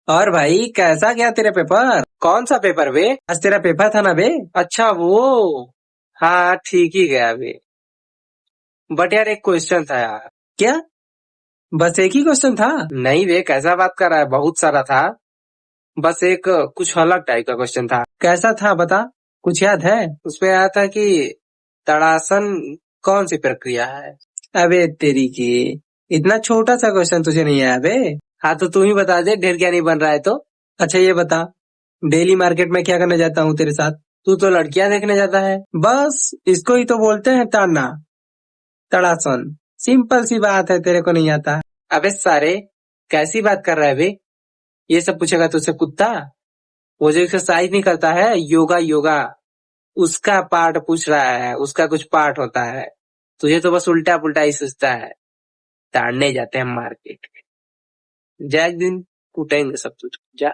और भाई कैसा गया तेरा पेपर? कौन सा पेपर बे? आज तेरा पेपर था ना बे? अच्छा वो। हाँ ठीक ही गया बे। बट यार एक क्वेश्चन था यार। क्या? बस एक ही क्वेश्चन था? नहीं बे, कैसा बात कर रहा है, बहुत सारा था। बस एक कुछ अलग टाइप का क्वेश्चन था। कैसा था बता, कुछ याद है? उसमें आया था कि ताड़ासन कौन सी प्रक्रिया है। अबे तेरी की, इतना छोटा सा क्वेश्चन तुझे नहीं आया बे? हाँ तो तू ही बता दे, ढेर क्या नहीं बन रहा है तो। अच्छा ये बता, डेली मार्केट में क्या करने जाता हूँ तेरे साथ? तू तो लड़कियां देखने जाता है। बस इसको ही तो बोलते हैं ताड़ना, तड़ासन। सिंपल सी बात है, तेरे को नहीं आता? अबे सारे, कैसी बात कर रहा है बे? ये सब पूछेगा तुझसे कुत्ता? वो जो एक्सरसाइज नहीं करता है, योगा योगा, उसका पार्ट पूछ रहा है, उसका कुछ पार्ट होता है। तुझे तो बस उल्टा पुल्टा ही सोचता है। ताड़ने जाते हैं मार्केट। जा एक दिन कूटेंगे सब तुझको, जा।